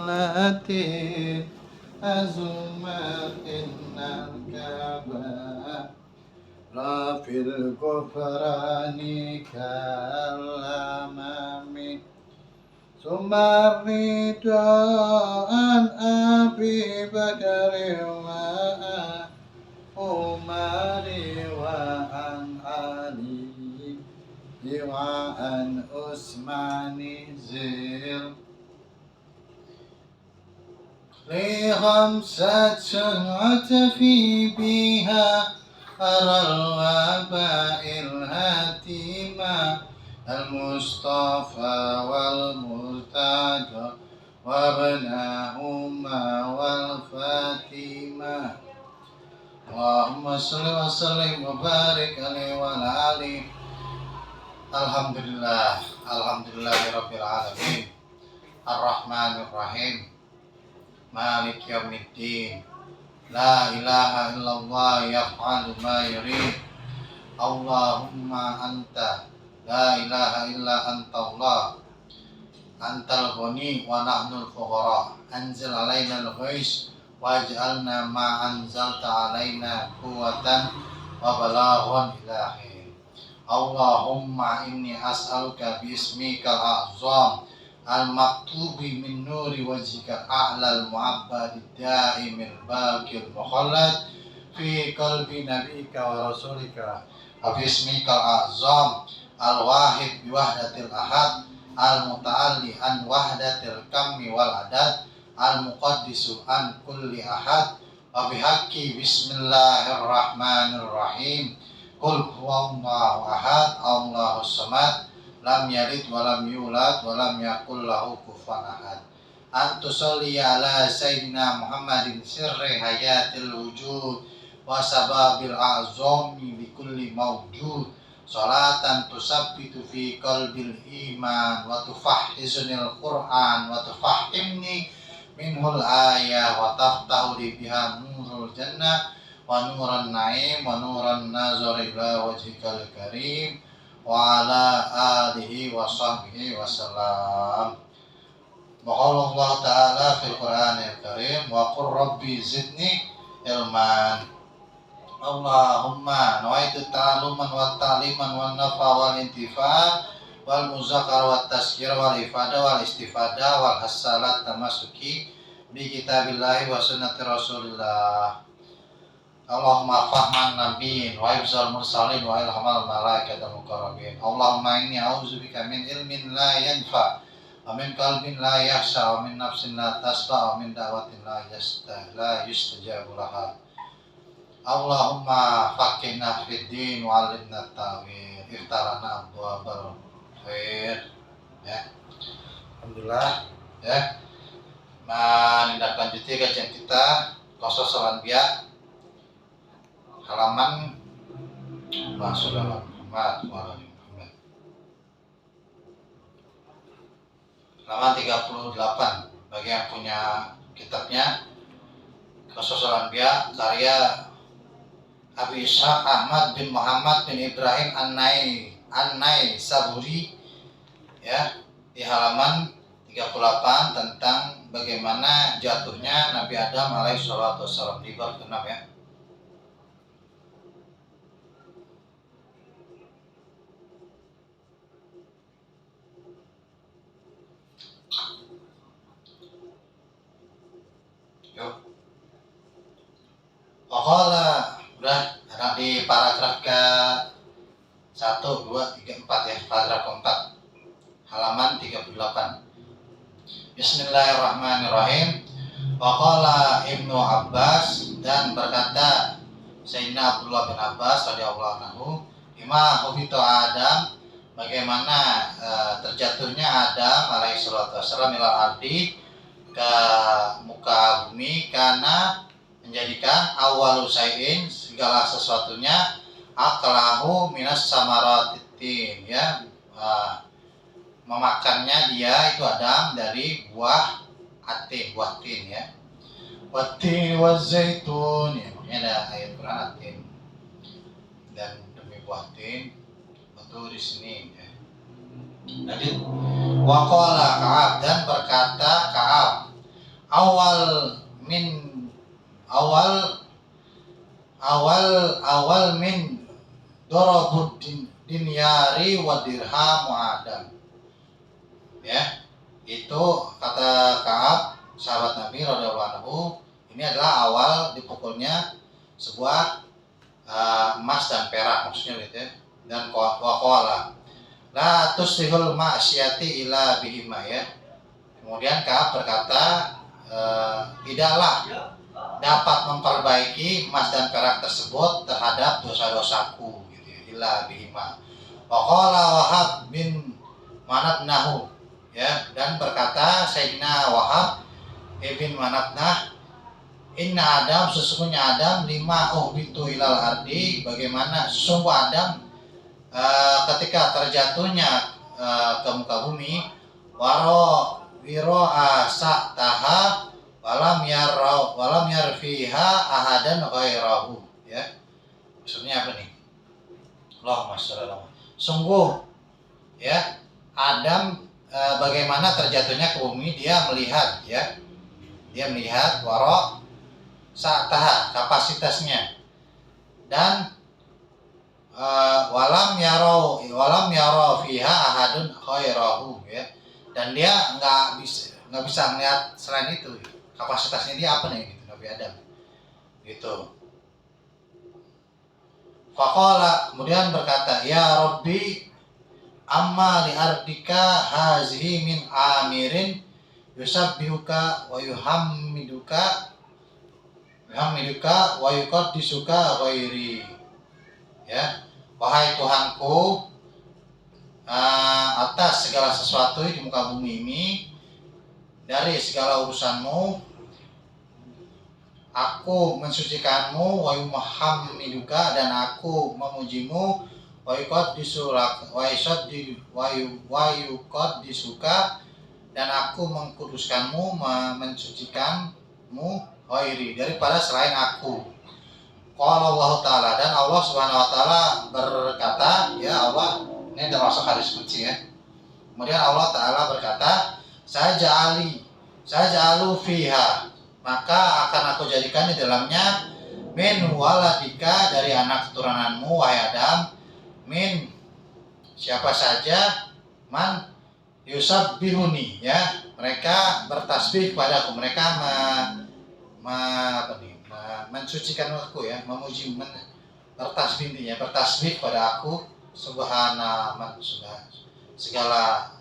التي أزمت إن الكبائر في الكفران كالأمام ثم الرداء عن أبي بكر وعمر وعن علي وعن عثمان زر لخمسة عتفي بها أرى الوباء الهتيمة المصطفى والمرتضى وابنهما والفاتمة اللهم صل وسلم وبارك عليه وعلى آله. Alhamdulillahirabbil alamin arrahmanir rahim maliki yaumiddin la ilaha illallah yaf'alu ma yurid Allahumma anta la ilaha illa anta Allah antal ghani wa nahnul fuqara anzil alaina al-ghais waj'alna ma anzalta alaina quwwatan wa balaghan ilahi. Allahumma inni as'aluka bismikal a'zam al-maktubi min nuri wajhika a'lal mu'abbadi da'imil baqil mukhallad fi qalbi nabika wa rasulika bismikal a'zam al-wahid biwahdatil ahad al-muta'alli an wahdatil kammi wal adad al-muqaddisu an kulli ahad wa bihaqqi bismillahirrahmanirrahim Qul huwallahu ahad Allahus samad lam yalid wa lam yulad wa lam yakul lahu kufuwan ahad. Antu sholli ala sayyidina Muhammadin sirri hayatil wujud wa sababil a'zami li kulli mawjud salatan tusabbitu fi qalbil iman wa tufahhizunil qur'an wa tufahhimni minhul ayah wa taftahu li biha nurul jannah wa nuran na'im wa nuran nazar ila wajhikal karim wa ala alihi wa sahbihi wa salam. Wa qala Allah ta'ala fil Qur'anil Karim wa qur rabbi zidni ilman. Allahumma nawaitu ta'aluman wa ta'liman wa nafa wal intifa wal muzakkar wa tazkir wal ifada wal istifada wal hasalat tamasuki bi kitabillahi wa sunnati rasulillah. Allahumma fahman nabiyyin wa ibzal mursalin wa ilhamal malaikatul muqarrabin. Allahumma inni a'udzubika min ilmin la yanfa wa min qalbin la yakhsha wa min nafsin la tasqa wa min da'watin la yustajabu laha. Allahumma faqihna fid din wa 'allimna at-ta'wil iftarana abwaabal khair. Ya. Alhamdulillah ya. Menindaklanjuti kajian kita Qasas al-Anbiya halaman Rasulullah Muhammad wa ali Muhammad halaman 38. Bagi yang punya kitabnya Qasas al-Anbiya karya Abi Ishaq Ahmad bin Muhammad bin Ibrahim An-Nai Saburi ya, di halaman 38 tentang bagaimana jatuhnya Nabi Adam alaihi salatu wassalam di bab 6 ya. Waqala udah ada di paragraf ke 1, 2, 3, 4 ya, paragraf keempat halaman 38. Bismillahirrahmanirrahim. Waqala Ibnu Abbas, dan berkata Sayyidina Abdullah bin Abbas radhiyallahu anhu, Ima hubito Adam, bagaimana terjatuhnya Adam alaihi salatu wassalam ilal ardi, ke muka bumi, karena menjadikan awalu syai'in, segala sesuatunya, aklahu minas samaratitin ya, memakannya dia itu Adam dari buah atin, buah tin ya, watin wa zaitun ya, makanya ada ayat Quran atin, dan demi buah tin betul di sini ya. Jadi waqala Ka'ab, dan berkata Ka'ab, awal min awal min dorobud dinyari wa dirham wa adam. Ya, itu kata Ka'ab sahabat Nabi radhiyallahu anhu, ini adalah awal dipukulnya sebuah emas dan perak, maksudnya gitu ya. Dan waqala la tuslihul ma'syati ila bihima, ya. Kemudian Ka'ab berkata, tidaklah dapat memperbaiki emas dan perak tersebut terhadap dosa-dosaku gitu ya, illa bihima. Waqala Wahab bin Manabnahu, ya, dan berkata Sayyidina Wahab ibn Manabnah, inna Adam, sesungguhnya Adam, lima uhbitu ilal ardi, bagaimana sesungguh Adam ketika terjatuhnya ke muka bumi, wiro asataha walam yarfiha ahadan ghairahu, ya. Maksudnya apa nih? Allahumma shalli ala Muhammad. Sungguh, ya, Adam bagaimana terjatuhnya ke bumi, dia melihat, ya. Dia melihat waro sataha, kapasitasnya, dan walam yaro fiha ahadun ghairahu, ya. Dan dia nggak bisa melihat selain itu. Kapasitasnya dia apa nih, gitu, Nabi Adam gitu. Faqala, kemudian berkata, ya Rabbi, amma li ardika hazihi min amirin yusabbihuka wa yuhammiduka wa yuqaddisuka ghairi, ya. Wahai Tuhanku, atas segala sesuatu di muka bumi ini, dari segala urusanmu, aku mensucikanmu, wa yuhammiduka, dan aku memujimu, wa yuqaddisuka, dan aku mengkuduskanmu, mensucikanmu, ghairi, daripada selain aku. Qala Allah Ta'ala, dan Allah Subhanahu Wa Ta'ala berkata, ya Allah, ini termasuk hadis qudsi, ya. Kemudian Allah Ta'ala berkata, saja'alu fiha, maka akan aku jadikan di dalamnya, min waladika, dari anak keturunanmu wahai Adam, min, siapa saja, man yusabbihuni, ya, mereka bertasbih kepadaku, mereka mensucikan aku, ya, memuji, bertasbih, intinya bertasbih kepada aku, subhana segala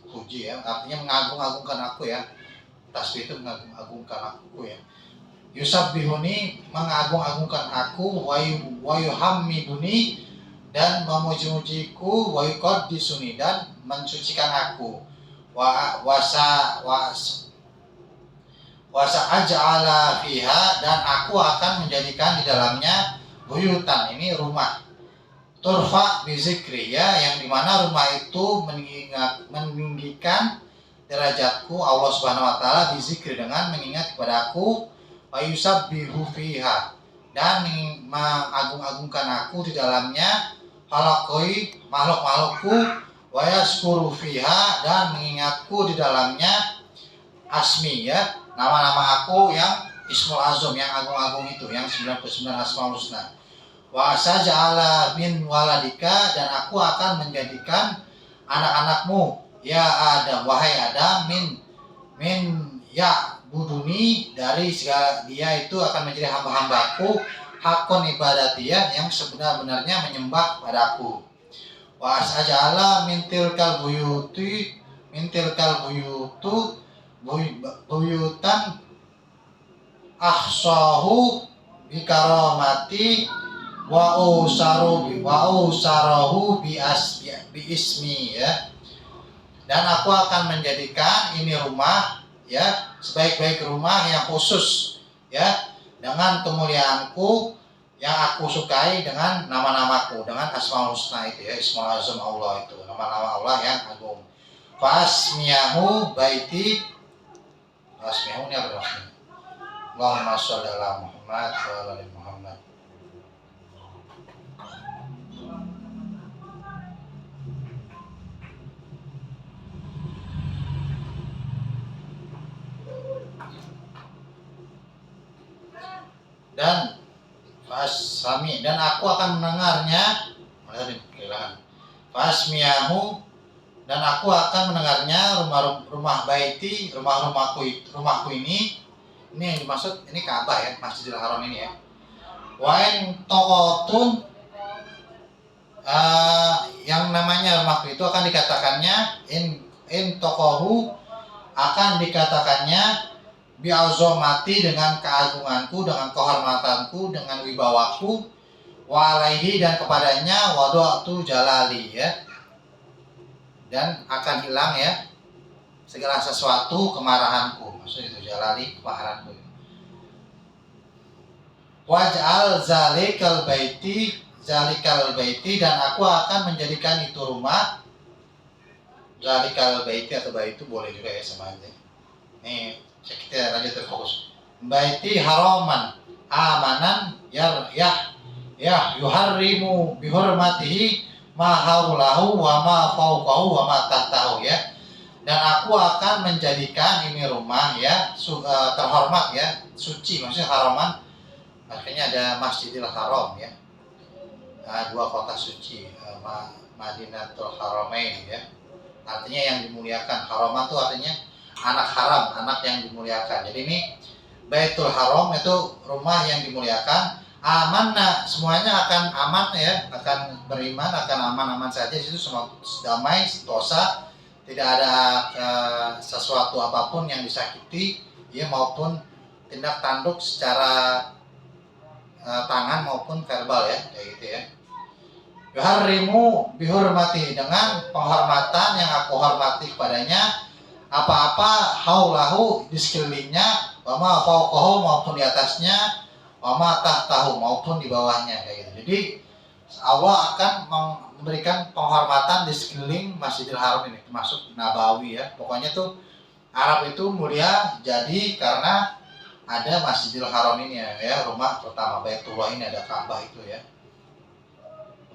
puji, ya, artinya mengagung-agungkan aku, ya. Tasbih itu mengagung-agungkan aku, ya. Yusabbihuni, mengagung-agungkan aku, wa yuhammiduni, dan memuji-mujiku, wa yuqaddisuni, dan mensucikan aku, wasa aj'ala fiha, dan aku akan menjadikan di dalamnya buyutan, ini rumah, turfa bizikri, ya, yang dimana rumah itu meninggikan derajatku Allah Subhanahu Wa Ta'ala, bizikri, dengan mengingat kepada aku, wa yusabbihu fiha, dan mengagung-agungkan aku di dalamnya, halakoi, makhluk-makhlukku, wa yaskuru fiha, dan mengingatku di dalamnya, asmi, ya, nama-nama aku yang Ismul Azam, yang agung-agung itu, yang 99 Asmaul Husna. Wa saja'ala min waladika, dan aku akan menjadikan anak-anakmu, ya Adam, wahai Adam, min ya buduni, dari segala, dia itu akan menjadi hamba-hambaku, hakun ibadatiya, yang sebenar-benarnya menyembah padaku. Wa saja'ala min tilkal buyutan ahsahu bikaramati wa usarahu bi ismi, ya. Dan aku akan menjadikan ini rumah, ya, sebaik-baik rumah yang khusus, ya, dengan kemuliaanku yang aku sukai, dengan nama-namaku, dengan Asmaul Husna itu, ya, Ismul Azam Allah itu, nama-nama Allah yang agung. Fasmiyahu baiti, fasmiyahu ini apa maksudnya? Allahumma sholli ala Muhammad wa ala ali Muhammad. dan dan aku akan mendengarnya. Fasmiyahu, dan aku akan mendengarnya rumah baiti, rumahku ini yang dimaksud ini Ka'bah ya, Masjidil Haram ini ya. Wa in taqatun, yang namanya rumahku itu akan dikatakannya in taqahu, akan dikatakannya bi'azamati, dengan keagunganku, dengan kehormatanku, dengan wibawaku, wa alaihi, dan kepadanya wada'tu jalali ya, dan akan hilang ya segala sesuatu kemarahanku. Maksudnya itu jalali, kemarahanku. Waj'al zalikal baiti, dan aku akan menjadikan itu rumah. Zalikal baiti atau baitu boleh juga ya, sama aja. Nih kita lanjut terfokus. Baiti haraman amanan ya yuharrimu bihurmatihi ma haulahu wa ma fauqahu wa ma tahtahu ya. Dan aku akan menjadikan ini rumah ya terhormat ya, suci, maksudnya haraman, artinya ada Masjidil Haram ya, dua kota suci, Madinatul Haramain ya, artinya yang dimuliakan. Haraman itu artinya anak haram, anak yang dimuliakan. Jadi ini Baitul Haram itu rumah yang dimuliakan. Amanah, semuanya akan aman ya, akan beriman, akan aman-aman saja di situ, semua damai, sentosa, tidak ada sesuatu apapun yang disakiti ya, maupun tindak tanduk secara tangan maupun verbal ya, kayak gitu ya. Yuharrimu bihurmati, dengan penghormatan yang aku hormati kepadanya, apa-apa haulahu, di sekelilingnya, wama fauqahu, maupun di atasnya, wama tahtahu, maupun di bawahnya, kayak gitu. Jadi Allah akan memberikan penghormatan di sekeliling Masjidil Haram ini, termasuk Nabawi ya. Pokoknya tuh Arab itu mulia jadi karena ada Masjidil Haram ini ya, rumah pertama Baitullah ini, ada Ka'bah itu ya.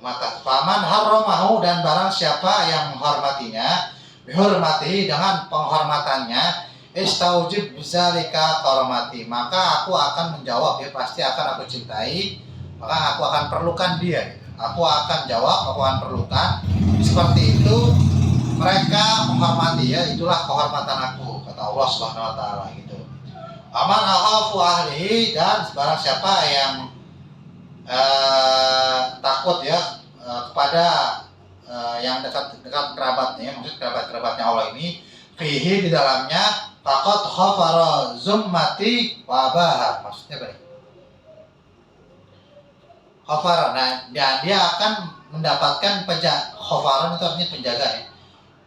Maka faman harramahu, dan barang siapa yang menghormatinya, bihurmatihi, dengan penghormatannya, istaujib bizalika karamati, maka aku akan menjawab ya, pasti akan aku cintai, maka aku akan perlukan dia gitu. Aku akan jawab, aku akan perlukan. Seperti itu mereka menghormati ya, itulah kehormatan aku, kata Allah Subhanahu wa taala gitu. Aman akhafu ahlihi, dan barang siapa yang takut ya kepada yang dekat kerabatnya, maksud kerabatnya Allah ini, fihi, di dalamnya, faqad khafara zummati wa abaha, maksudnya apa nih? Khafara, nah dia akan mendapatkan khafaran itu artinya penjaga ya,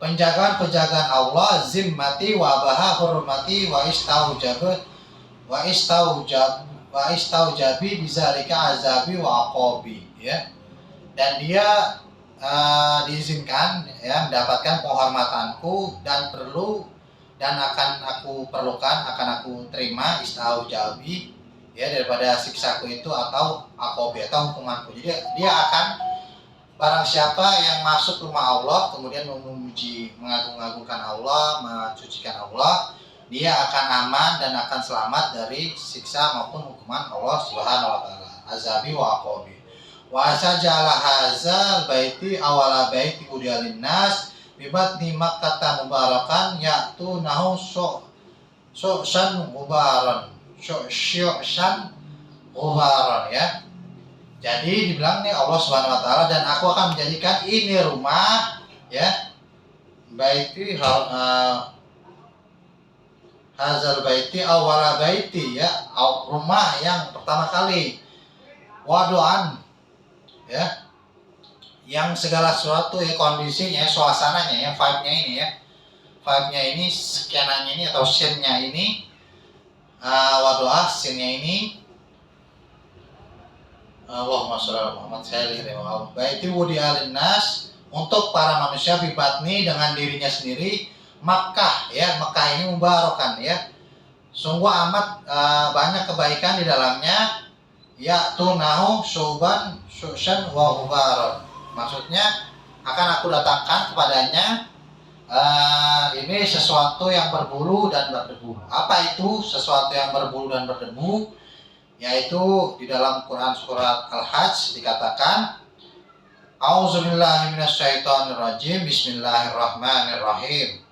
penjagaan Allah, zimmati wa abaha, hurmati wa istaujabi bizalika azabi wa aqabi ya. Dan dia diizinkan ya mendapatkan penghormatanku, dan akan aku perlukan, akan aku terima istaujabi ya, daripada siksaku itu atau aqabi atau hukumanku. Jadi dia akan, barang siapa yang masuk rumah Allah kemudian memuji, mengagung-agungkan Allah, mensucikan Allah, dia akan aman dan akan selamat dari siksa maupun hukuman Allah Subhanahu wa taala, azabi wa aqabi. Wa sajala hazal baiti awala baiti udiyalin nas bibatni makkata mubarakan ya'tunahu syu'shan mubaran ya. Jadi dibilang nih Allah Subhanahu wa taala, dan aku akan menjadikan ini rumah ya, baiti hazal baiti awala baiti ya, rumah yang pertama kali, wadu'an ya, yang segala sesuatu ya, kondisinya, suasananya ya, vibe-nya ini ya, vibe-nya ini, skenanya ini atau scene-nya ini, wadu'ah, scene-nya ini, Allahumma sholli ala Muhammad, saya lihat ya, baiti wudi'alin nas, untuk para manusia, bibatni, dengan dirinya sendiri, Makkah ya, Makkah ini mubarakan ya, sungguh amat banyak kebaikan di dalamnya, ya'tunahu syu'shan wa hubaran, maksudnya akan aku datangkan kepadanya ini sesuatu yang berbulu dan berdebu. Apa itu sesuatu yang berbulu dan berdebu? yaitu di dalam Quran surat Al-Hajj dikatakan A'udzubillahi minasyaitonirrajim. Bismillahirrahmanirrahim.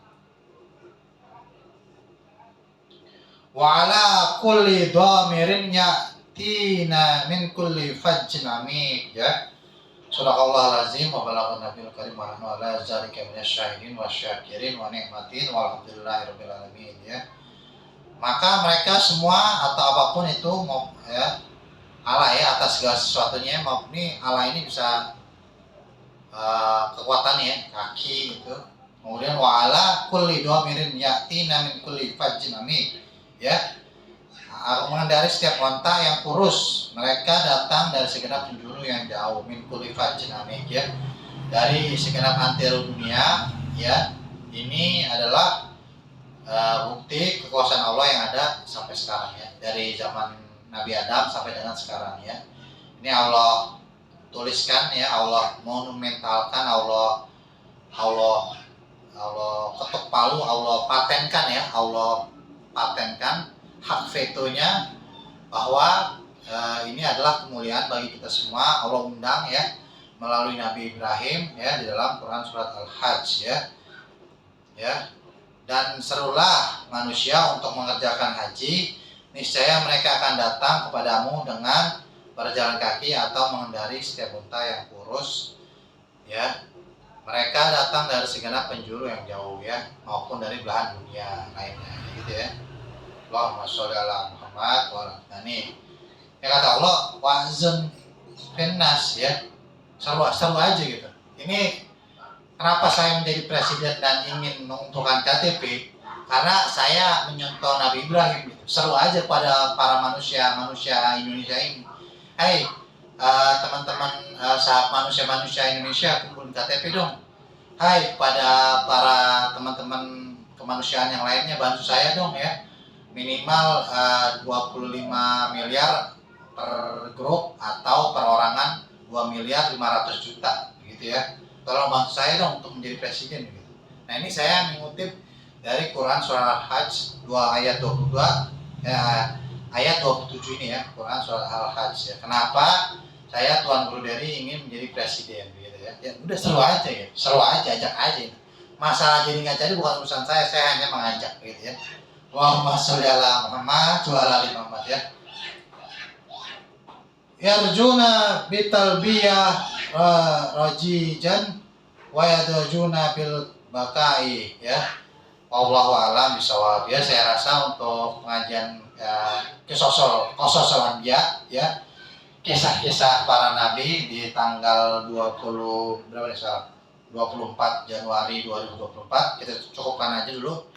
Wa ala kulli dhamirin ya'tina min kulli fajjin amik, ya. Sadaqallahul azim wa balaghan nabiyul karim wa nahnu ala zalika minasyahidin wasyakirin wa ni'matin walhamdulillahirabbil alamin, ya. Maka mereka semua atau apapun itu mau, ya, Allah ya atas segala sesuatunya. Ini Allah ini bisa kekuatannya kaki itu. Kemudian wa'ala kulli dhamirin ya'tina min kulli fajjin amik, ya, mengendari setiap onta yang kurus, mereka datang dari segenap penjuru yang jauh. Min kulli fajjin amik, ya, dari segenap antero dunia, ya. Ini adalah bukti kekuasaan Allah yang ada sampai sekarang, ya, dari zaman Nabi Adam sampai dengan sekarang, ya. Ini Allah tuliskan, ya, Allah monumentalkan, Allah ketuk palu, Allah patenkan, ya, Allah patenkan hak vetonya bahwa ini adalah kemuliaan bagi kita semua. Allah undang, ya, melalui Nabi Ibrahim, ya, di dalam Quran surat Al-Hajj, ya. Ya. Dan serulah manusia untuk mengerjakan haji, niscaya mereka akan datang kepadamu dengan berjalan kaki atau mengendari setiap unta yang kurus, ya. Mereka datang dari segenap penjuru yang jauh, ya, maupun dari belahan dunia lainnya, gitu, ya. Allahumma sholli ala Muhammad wa ala ali. Ya, kata Allah wa'zun finnas, ya. Seru aja gitu. Ini kenapa saya menjadi presiden dan ingin mengumpulkan KTP? Karena saya menyentuh Nabi Ibrahim gitu. Seru aja pada para manusia Indonesia ini. Hai, teman-teman, sahabat manusia Indonesia, kumpulin KTP dong. Hai, pada para teman-teman kemanusiaan yang lainnya, bantu saya dong, ya. Minimal 25 miliar per grup atau perorangan 2.500.000.000, begitu, ya. Tolong bantu saya dong untuk menjadi presiden, gitu. Nah, ini saya mengutip dari Quran surah Al-Hajj 2 ayat 22, ya, ayat 27 ini, ya, Quran surah Al-Hajj, ya. Kenapa saya Tuan Guru Dery ingin menjadi presiden, gitu, ya. Ya udah, seru aja, ya. Seru aja, ajak aja. Masalah jadi nggak jadi bukan urusan saya hanya mengajak, gitu, ya. Allahumma sholli ala Muhammad wa ala ali Muhammad, ya. Yarjuna bitalbiyah rajijan wa yadujuna bil bakai, ya. Wallahu a'lam bishawab, ya. Saya rasa untuk pengajian qasas anbiya, ya, kisah-kisah para nabi di tanggal 24 Januari 2024 kita cukupkan aja dulu.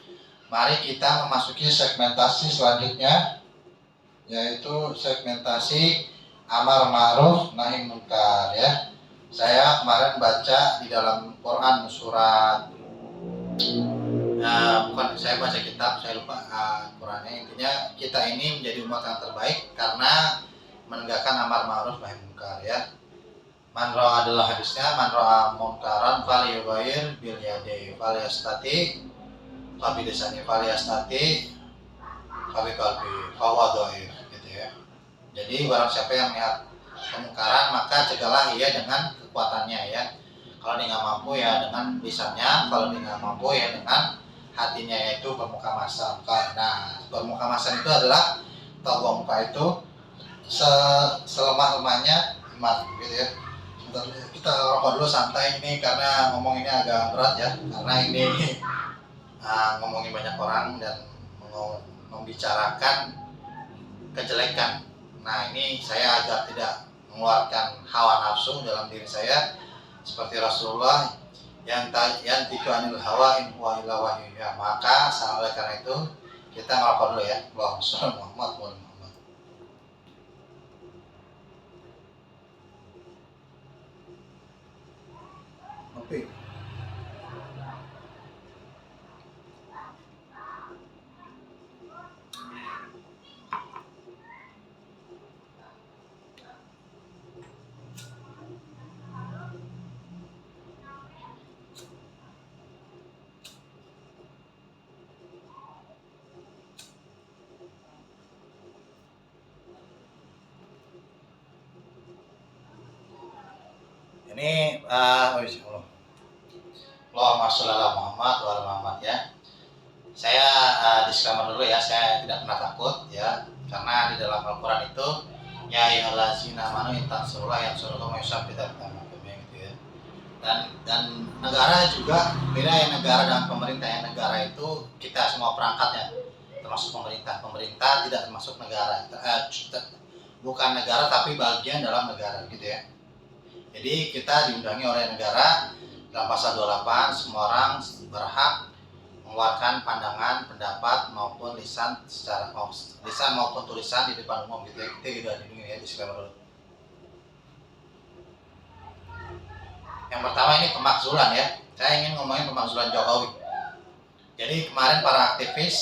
Mari kita memasuki segmentasi selanjutnya, yaitu segmentasi amar ma'ruf nahi munkar, ya. Saya kemarin baca di dalam Quran surat bukan, saya baca kitab, saya lupa Qurannya. Intinya kita ini menjadi umat yang terbaik karena menegakkan amar ma'ruf nahi munkar, ya. Man ra'a adalah hadisnya, man ra'a munkaran falyughayyir bil yadihi falyastati fabi lisani falyastati fabi qalbi fahuwa dhaif, gitu, ya. Jadi barang siapa yang melihat kemungkaran maka cegahlah ia dengan kekuatannya, ya. Kalau dia nggak mampu, ya dengan lisannya. Kalau dia nggak mampu, ya dengan hatinya, yaitu bermuka-masa. Nah, bermuka-masa itu adalah atau muka itu selemah-lemahnya iman, gitu, ya. Sebentar, kita rokok dulu santai ini karena ngomong ini agak berat, ya. Karena ini ngomongin banyak orang dan membicarakan kejelekan. Nah, ini saya agar tidak mengeluarkan hawa nafsu dalam diri saya seperti Rasulullah yang tiku anil hawa in huwa illa wahyu, ya. Maka oleh karena itu kita ngerokok dulu, ya. Allahumma sholli ala Muhammad wa ala Muhammad. Oke. Ini Allahumma sholli ala Muhammad wa ala Muhammad ya. Saya disclaimer dulu ya, saya tidak pernah takut ya, karena di dalam Al-Quran itu ya ayyuhallazina amanu in tansurullah yansurkum wa yusabbit aqdamakum gitu ya. Dan negara juga beda ya, negara dan pemerintah ya. Negara itu kita semua perangkatnya, termasuk pemerintah. Pemerintah tidak termasuk negara, bukan negara tapi bagian dalam negara gitu ya. Jadi kita diundangi oleh negara dalam pasal 28, semua orang berhak mengeluarkan pandangan, pendapat maupun lisan maupun tulisan di depan umum gitu ya. Kita juga dilindungi ya, disclaimer dulu. Yang pertama ini pemakzulan ya. Saya ingin ngomongin pemakzulan Jokowi. Jadi kemarin para aktivis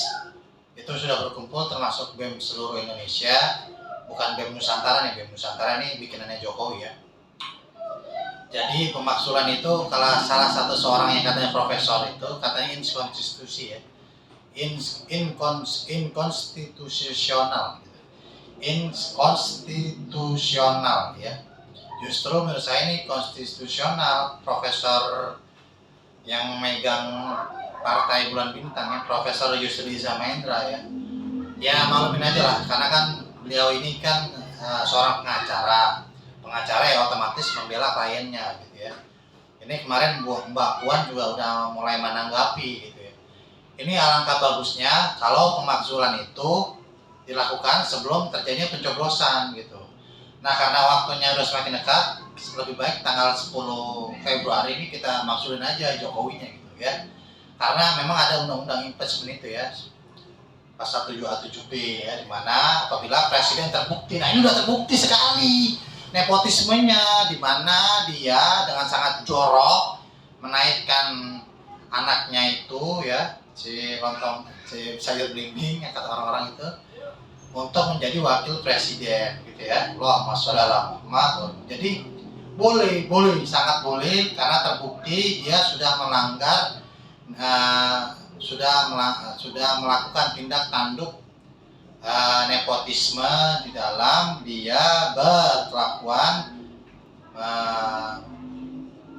itu sudah berkumpul, termasuk BEM seluruh Indonesia, bukan BEM Nusantara nih. BEM Nusantara ini bikinannya Jokowi ya. Jadi pemakzulan itu kalau salah satu seorang yang katanya profesor itu katanya inkonstitusi ya, inkonstitusional gitu. Inkonstitusional ya. Justru menurut saya ini konstitusional. Profesor yang megang partai Bulan Bintang ya, Profesor Yusriza Mahendra ya. Ya maklumin aja lah, karena kan beliau ini kan seorang pengacara ya, otomatis membela kliennya gitu ya. Ini kemarin Mbak Puan juga udah mulai menanggapi gitu ya. Ini alangkah bagusnya kalau pemakzulan itu dilakukan sebelum terjadinya pencoblosan gitu. Nah karena waktunya udah semakin dekat, lebih baik tanggal 10 Februari ini kita maksulin aja Jokowinya gitu ya. Karena memang ada undang-undang impeachment itu ya, pasal 7A7B ya, dimana apabila presiden terbukti, nah ini udah terbukti sekali nepotismenya, di mana dia dengan sangat jorok menaikkan anaknya itu ya, si sayur bling-bling yang kata orang-orang itu, untuk menjadi wakil presiden gitu ya. Allahumma sholli ala Muhammad. Jadi boleh, sangat boleh, karena terbukti dia sudah melanggar, sudah melakukan tindak tanduk nepotisme di dalam dia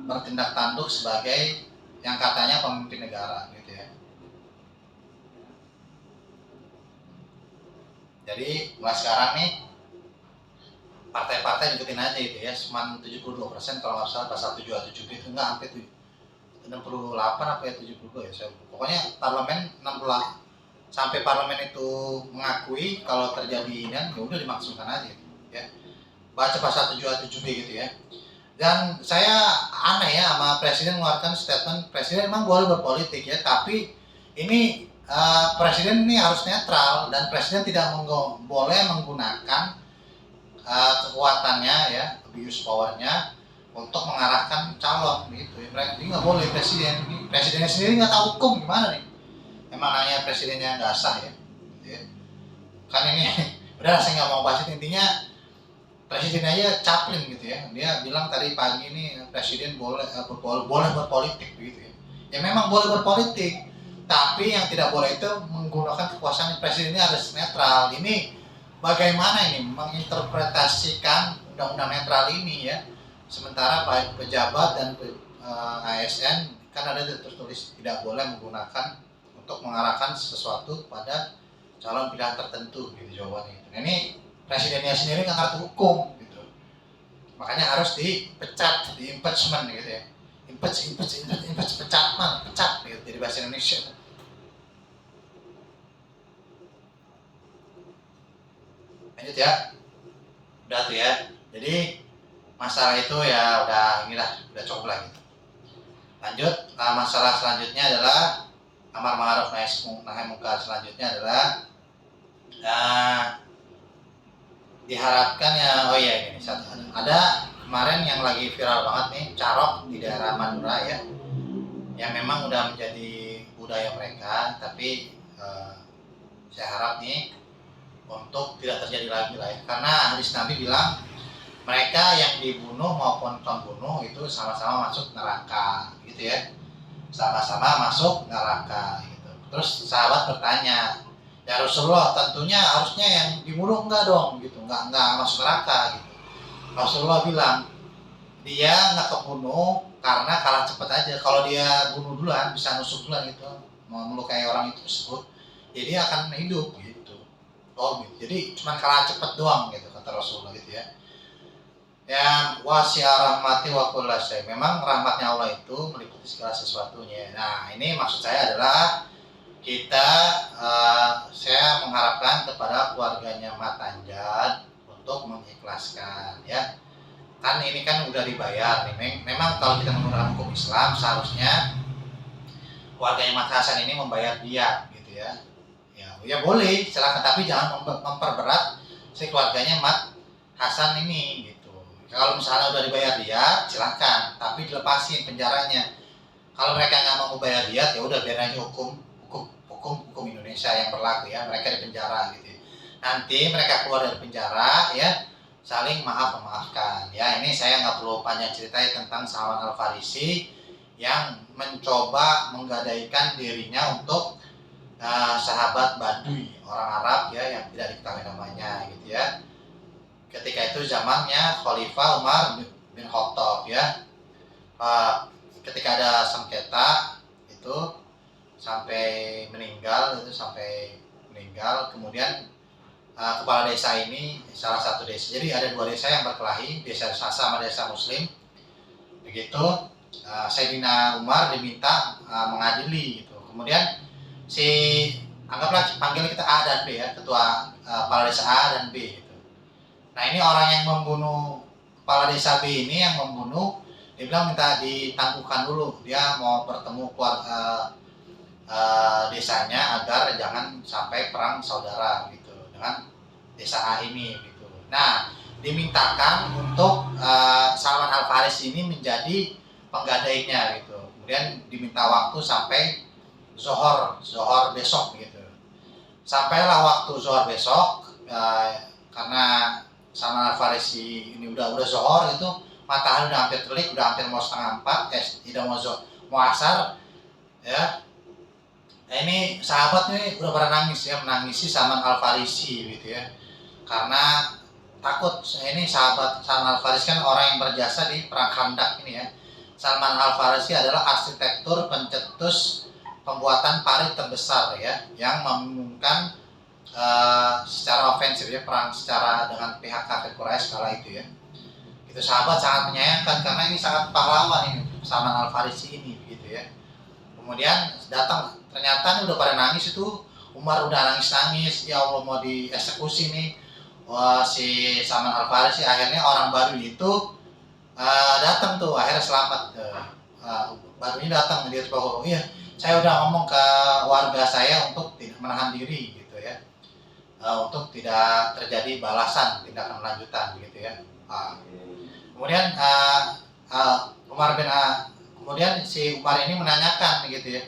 bertindak tanduk sebagai yang katanya pemimpin negara gitu ya. Jadi mulai sekarang nih partai-partai ikutin aja itu ya, cuma 72% kalau nggak salah pasal 7A7B itu, enggak sampai 68 apa ya 72 ya, pokoknya parlemen 68 sampai parlemen itu mengakui kalau terjadi dan ya udah dimaksudkan aja ya. Baca pasal 7A7B gitu ya. Dan saya aneh ya sama presiden mengeluarkan statement, presiden memang boleh berpolitik ya, tapi ini presiden ini harus netral, dan presiden tidak boleh menggunakan kekuatannya ya, abuse powernya untuk mengarahkan calon gitu ya. Ini nggak boleh presidennya sendiri nggak tahu hukum, gimana nih? Emang nanya presidennya nggak sah ya, gitu ya. Kan ini udah saya nggak mau bahas itu. Intinya presiden aja Chaplin gitu ya, dia bilang tadi pagi ini presiden boleh berpolitik begitu ya. Ya memang boleh berpolitik, tapi yang tidak boleh itu menggunakan kekuasaan. Presiden ini harus netral. Ini bagaimana ini menginterpretasikan undang-undang netral ini ya, sementara pejabat dan ASN kan ada tertulis tidak boleh menggunakan untuk mengarahkan sesuatu pada calon pilihan tertentu gitu jawabannya. Nah, ini presidennya sendiri nggak ngerti hukum gitu, makanya harus dipecat, di impeachment gitu ya. Pecat gitu jadi bahasa Indonesia. Lanjut ya, udah tuh ya. Jadi masalah itu ya udah udah cukup lah gitu. Lanjut, masalah selanjutnya adalah amar ma'ruf nahi munkar. Selanjutnya adalah diharapkan ya, oh iya ini ada kemarin yang lagi viral banget nih, carok di daerah Madura ya, yang memang udah menjadi budaya mereka, tapi saya harap nih untuk tidak terjadi lagi lah ya, karena hadis Nabi bilang mereka yang dibunuh maupun pembunuh itu sama-sama masuk neraka gitu ya, sama-sama masuk neraka gitu. Terus sahabat bertanya, ya Rasulullah, tentunya harusnya yang dibunuh enggak dong gitu, enggak masuk neraka gitu. Rasulullah bilang, dia nggak kebunuh karena kalah cepet aja. Kalau dia bunuh duluan, bisa nusuk duluan gitu, mau melukai orang itu tersebut, ya dia akan hidup gitu. Oh gitu. Jadi cuma kalah cepet doang gitu kata Rasulullah gitu ya. Ya wasi'a rahmati wa kulla syai. Memang rahmatnya Allah itu meliputi segala sesuatunya. Nah ini maksud saya adalah kita saya mengharapkan kepada keluarganya Matanjat untuk mengikhlaskan ya. Kan ini kan udah dibayar nih. Memang kalau kita menggunakan hukum Islam seharusnya keluarganya Mas Hasan ini membayar dia gitu ya. Ya boleh, silakan, tapi jangan memperberat si keluarganya Mat Hasan ini gitu. Kalau misalnya udah dibayar dia, silakan, tapi dilepasin penjaranya. Kalau mereka nggak mau bayar dia, ya udah biar aja hukum Indonesia yang berlaku ya, mereka di penjara gitu. Nanti mereka keluar dari penjara ya, saling memaafkan ya. Ini saya nggak perlu panjang ceritanya tentang Salman Al Farisi yang mencoba menggadaikan dirinya untuk sahabat Baduy, orang Arab ya yang tidak diketahui namanya gitu ya. Ketika itu zamannya Khalifah Umar bin Khattab ya. Ketika ada sengketa itu sampai meninggal, kemudian kepala desa ini salah satu desa. Jadi ada dua desa yang berkelahi, desa Sasa sama desa Muslim. Begitu Sayyidina Umar diminta mengadili gitu. Kemudian anggaplah panggil kita A dan B ya, ketua kepala desa A dan B gitu. Nah ini orang yang membunuh kepala desa B ini yang membunuh, dia bilang minta ditangguhkan dulu, dia mau bertemu keluarga desanya agar jangan sampai perang saudara gitu dengan desa A ini gitu. Nah dimintakan untuk Salman Al Farisi ini menjadi penggadainya gitu. Kemudian diminta waktu sampai Zohor besok gitu. Sampailah waktu Zohor besok, karena Salman Al Farisi ini udah Zohor itu, matahari udah hampir telik, udah hampir mau setengah 4, tidak mau asar ya. Nah, ini sahabat nih udah pada nangis ya, menangisi Salman Al Farisi gitu ya, karena takut. Ini sahabat Salman Al Farisi kan orang yang berjasa di perang Khandaq ini ya. Salman Al Farisi adalah arsitektur pencetus pembuatan parit terbesar ya, yang membingungkan secara ofensif ya, perang secara dengan pihak kafir Quraisy kala itu ya. Itu sahabat sangat menyayangkan karena ini sangat pahlawan ini Salman Al Farisi ini gitu ya. Kemudian datang, ternyata udah pada nangis itu, Umar udah nangis, ya Allah mau dieksekusi nih. Wah, si Salman Al Farisi, akhirnya orang baru itu datang tuh, akhirnya selamat. Barunya datang, dia bahwa iya saya udah ngomong ke warga saya untuk tidak menahan diri gitu ya, untuk tidak terjadi balasan tindakan lanjutan gitu ya. Kemudian kemudian si Umar ini menanyakan gitu ya,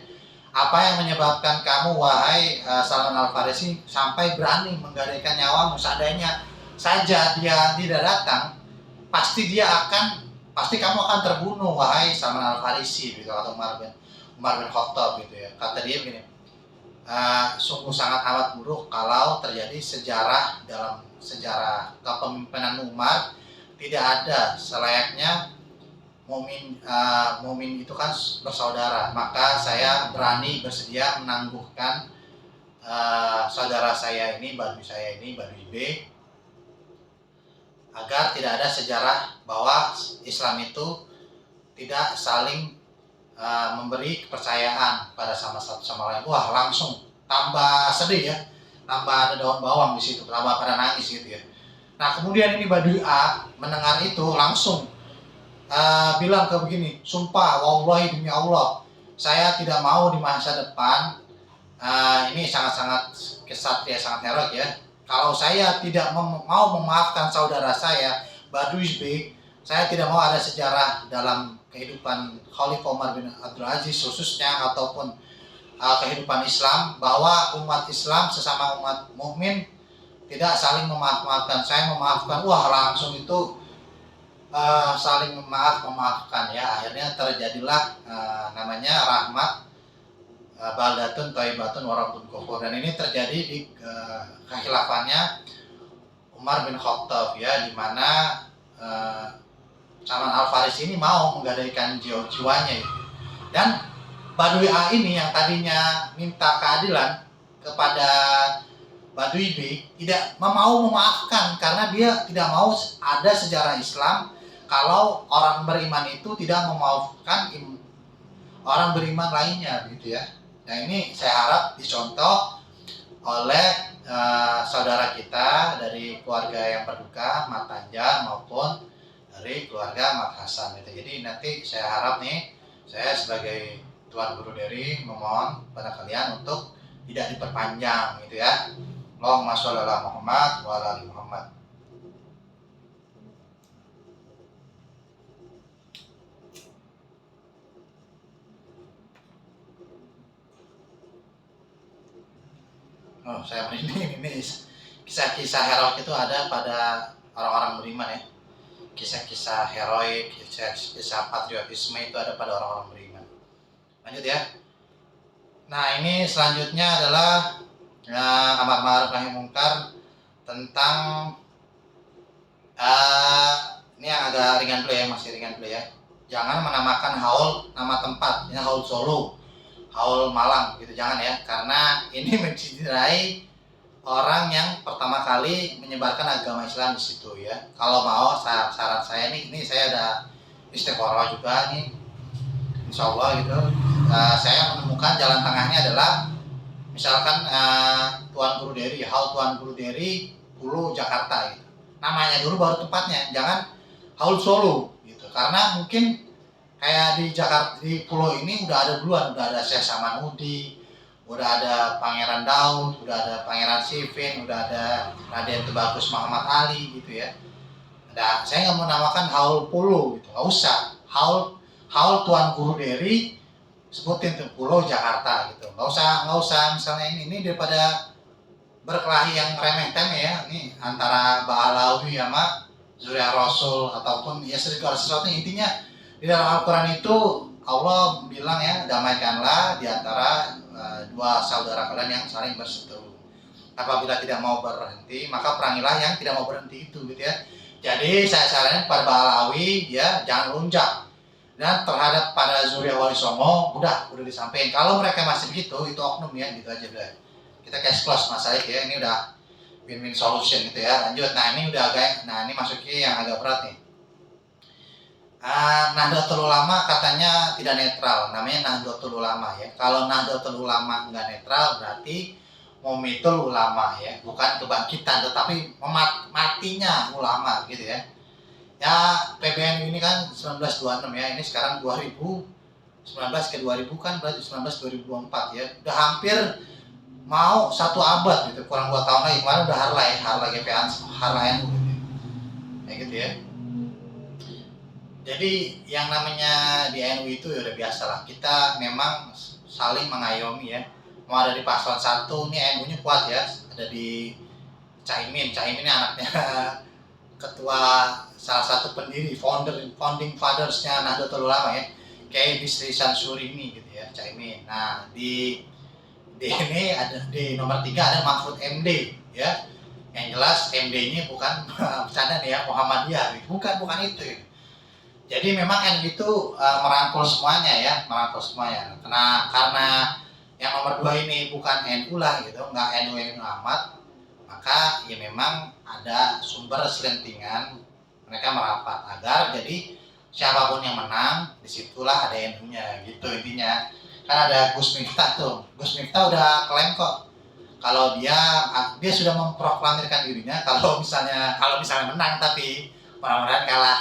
apa yang menyebabkan kamu wahai Salman Al Farisi sampai berani menggadaikan nyawamu? Seandainya saja dia tidak datang, pasti kamu akan terbunuh wahai Salman Al Farisi gitu, atau Umar bin Khattab gitu ya. Kata dia begini, sungguh sangat amat buruk kalau terjadi dalam sejarah kepemimpinan Umar tidak ada selayaknya mumin itu kan bersaudara, maka saya bersedia menangguhkan saudara saya ini, Baduy B, agar tidak ada sejarah bahwa Islam itu tidak saling memberi kepercayaan pada satu sama lain. Wah, langsung tambah sedih ya, tambah ada daun bawang di situ, tambah pada nangis gitu ya. Nah kemudian ini Baduy A mendengar itu langsung bilang ke begini, sumpah wallahi demi Allah, saya tidak mau di masa depan, ini sangat-sangat kesatria, sangat heroik ya, kalau saya tidak mau memaafkan saudara saya Baduy B, saya tidak mau ada sejarah dalam kehidupan Khalifah Umar bin Abdul Aziz khususnya, ataupun kehidupan Islam, bahwa umat Islam sesama umat mukmin tidak saling memaafkan. Saya memaafkan, wah langsung itu saling memaafkan ya. Akhirnya terjadilah namanya rahmat baldatun thayyibatun wa rabbun ghafur, dan ini terjadi di kekhilafannya Umar bin Khattab ya, di mana Salman Al Farisi ini mau menggadaikan jiwanya itu. Dan Baduy A ini yang tadinya minta keadilan kepada Baduy B tidak mau memaafkan karena dia tidak mau ada sejarah Islam kalau orang beriman itu tidak memaafkan orang beriman lainnya gitu ya. Nah ini saya harap dicontoh oleh saudara kita dari keluarga yang berduka Mat Tanjar maupun dari keluarga Mat Hasan gitu. Jadi nanti saya harap nih saya sebagai Tuan Guru Dery memohon pada kalian untuk tidak diperpanjang gitu ya. Allahumma sholli ala Muhammad wa ala ali Muhammad. Oh, saya merinding ini kisah-kisah heroik itu ada pada orang-orang beriman ya. Kisah-kisah heroik, kisah patriotisme itu ada pada orang-orang beriman. Lanjut ya. Nah ini selanjutnya adalah amar ma'ruf nahi munkar tentang ini yang agak ringan dulu ya, masih ringan dulu ya. Jangan menamakan haul nama tempat, ini haul Solo, haul Malang gitu, jangan ya, karena ini menciderai orang yang pertama kali menyebarkan agama Islam di situ ya. Kalau mau saran saya ini saya ada istiqoroh juga nih, insya Allah gitu. Saya menemukan jalan tengahnya adalah misalkan Tuan Guru Dery, haul Tuan Guru Dery Pulau Jakarta gitu. Namanya dulu baru tempatnya, jangan haul Solo gitu. Karena mungkin kayak di Jakarta di pulau ini udah ada duluan, udah ada Syekh Samanhudi, udah ada Pangeran Daud, udah ada Pangeran Sifin, udah ada Raden Tubagus Muhammad Ali gitu ya. Nah, saya nggak mau namakan haul Pulau gitu, nggak usah. Haul Tuan Guru Dery sebutin tuh Pulau Jakarta gitu, nggak usah misalnya ini daripada berkelahi yang remeh-temeh ya, ini antara Ba'alawi sama Zuriat Rasul ataupun ya segala sesuatu. Intinya di dalam Al-Quran itu Allah bilang ya, damaikanlah di antara dua saudara kalian yang saling berseteru. Apabila tidak mau berhenti, maka perangilah yang tidak mau berhenti itu gitu ya. Jadi saya saranin pada Ba'alawi ya jangan lunjak. Dan terhadap pada Zuriat Wali Songo udah disampaikan. Kalau mereka masih begitu, itu oknum ya, gitu aja udah. Kita cash close masalah ya, ini udah win-win solution gitu ya. Lanjut, nah ini udah agak, nah ini masuknya yang agak berat nih. Nahdlatul Ulama katanya tidak netral, namanya Nahdlatul Ulama ya. Kalau Nahdlatul Ulama nggak netral berarti Mumitul Ulama ya, bukan kebangkitan tetapi matinya ulama gitu ya. Ya PBNU ini kan 1926 ya, ini sekarang 2019 ke 2000 kan berarti 2024 ya, udah hampir mau 1 abad gitu, kurang 2 tahun lagi. Kemarin udah Harla GPA, Harla NU gitu. Kayak gitu ya. Jadi yang namanya di NU itu ya udah biasa lah, kita memang saling mengayomi ya. Mau ada di paslon 1 ini NU-nya kuat ya, ada di Caimin ini anaknya ketua salah satu pendiri founding fathersnya Nahdlatul Ulama ya, kayak Bisri Sansuri ini gitu ya, Caimin. Nah di ini ada di nomor 3 ada Mahfud MD ya, yang jelas MD-nya bukan bercanda nih ya, Muhammadiyah gitu. bukan itu gitu. Jadi memang NU itu merangkul semuanya ya, karena yang nomor 2 ini bukan NU lah gitu, nggak NU amat, maka ya memang ada sumber selentingan mereka merapat agar jadi siapapun yang menang disitulah ada NU-nya gitu intinya. Kan ada Gus Miftah tuh, Gus Miftah udah klaim kok kalau dia sudah memproklamirkan dirinya kalau misalnya menang, tapi mudah-mudahan kalah.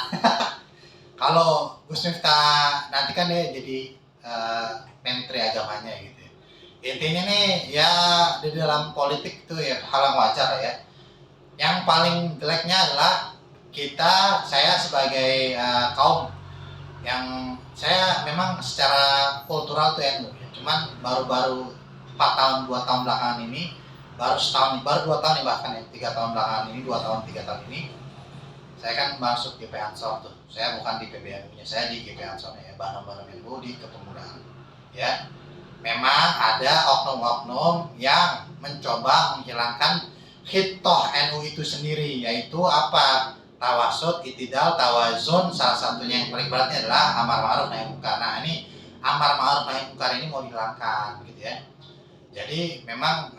Kalau Gus Miftah nanti kan dia jadi menteri agamanya gitu. Intinya nih ya di dalam politik itu ya hal yang wajar ya. Yang paling jeleknya adalah saya sebagai kaum yang saya memang secara kultural tuh NU ya. Cuman baru 4 tahun 2 tahun belakangan ini baru 2 tahun nih bahkan ya, 3 tahun belakangan ini, 2 tahun 3 tahun ini saya kan masuk GP Ansor tuh. Saya bukan di PBNU-nya, saya di GP Ansor ya, bareng-bareng NU di kepemudaan ya. Memang ada oknum-oknum yang mencoba menghilangkan hitoh NU itu sendiri, yaitu apa? tawasud, itidal, tawazun. Salah satunya yang paling beratnya adalah amar ma'ruf nahi munkar. Nah, ini amar ma'ruf nahi munkar ini mau dihilangkan gitu ya. Jadi memang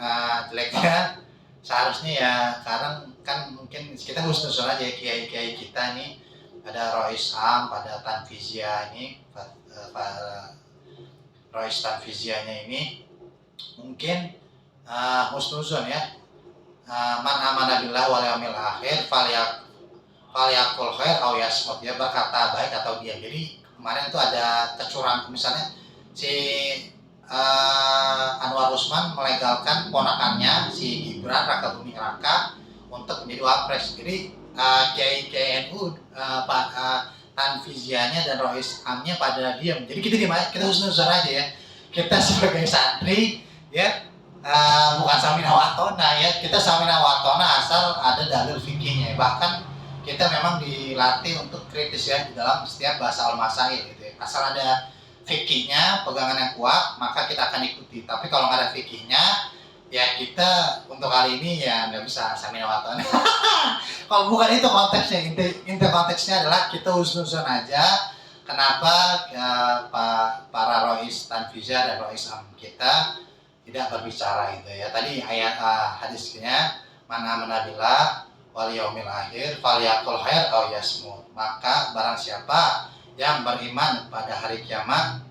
jeleknya seharusnya ya, sekarang kan mungkin kita husnuzon aja ya, kiai-kiai kita nih, ada Rois Am, pada Tanfizia ini, Rois Tanfizianya ini mungkin husnuzon ya, man amana billah wal yaumil akhir falyakul khair aw yasmut, ya berkata baik atau diam. Jadi kemarin tuh ada kecurangan, misalnya si Anwar Usman melegalkan ponakannya si Gibran Raka Buming Raka untuk menjadi wapres. Jadi Kiai NU Tanfizianya dan Rois Amnya pada diam. Jadi kita diam aja, kita husnuzon aja ya. Kita sebagai santri ya, bukan samina watona ya, kita samina watona asal ada dalil fikihnya. Bahkan kita memang dilatih untuk kritis ya di dalam setiap bahasa al-masail gitu ya. Asal ada fikihnya, pegangan yang kuat, maka kita akan ikuti. Tapi kalau nggak ada fikihnya, ya kita untuk kali ini ya nggak bisa samina watona. Kalau bukan itu konteksnya, inti konteksnya adalah kita husnuzon aja. Kenapa para Rois Tanfizia dan Rois Am kita tidak berbicara itu ya. Tadi ayat hadisnya, man amana billah wal yaumil akhir falyaqul khair aw yasmut. Maka barang siapa yang beriman pada hari kiamat,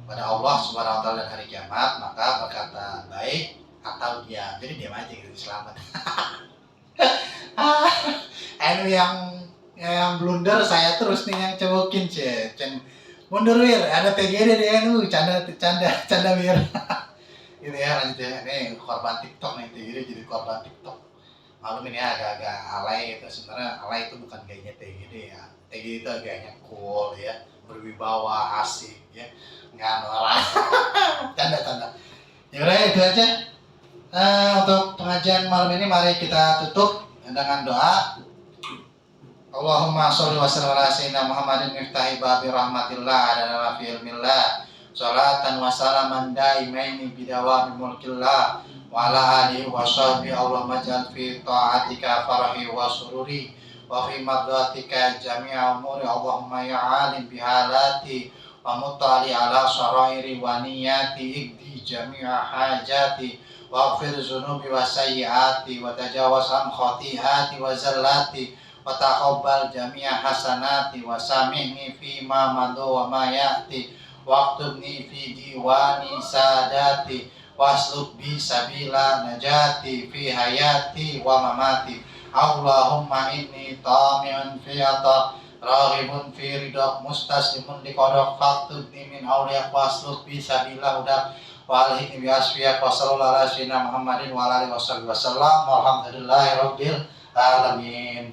pada Allah Subhanahu wa taala dan hari kiamat, maka berkata baik atau diam. Jadi diam aja gitu, selamat. Anu yang blunder saya terus nih yang cobokin cen mundur wir, ada TGD di anu canda wir. Gitu ya, lanjut ya. Ini korban TikTok nih, TGD jadi korban TikTok. Malum ini agak-agak alay gitu. Sebenarnya alay itu bukan gayanya TGD ya. TGD itu gayanya cool ya, berwibawa, asik ya, nggak norak. Canda. Ya udah itu aja. Untuk pengajian malam ini mari kita tutup dengan doa. Allahumma sholli wa sallim ala sayyidina Muhammadin miftahi babi rahmatillah adana fi ilmillah salatan wa salaman daimaini bidawami mulkillah wa ala alihi wa sahbihi. Allahumma ja'al fi ta'atika farahi wa sururi wa fi mardatika jami'a umuri. Allahumma ya alim bihalati wa mutali ala sarairi wa niyati igdi jami'a hajati wa ghfir zunubi wa sayyiati wa tajawaz an khati'ati wa zallati wa taqabbal jami'a hasanati wa samihni fi ma madu wa ma ya'ti wa aktubni fi diwani sadati wasluk bi sabila najati fi hayati wa mamati. Allahumma inni tami'un fi ata raghibun fi ridak mustaslimun liqadak faktubni min awliyak wasluk bi sabila hudak wa alhikni bi asfiyak wa sallallahu ala sayyidina Muhammadin wa ala alihi wa sallam walhamdulillahi rabbil alamin.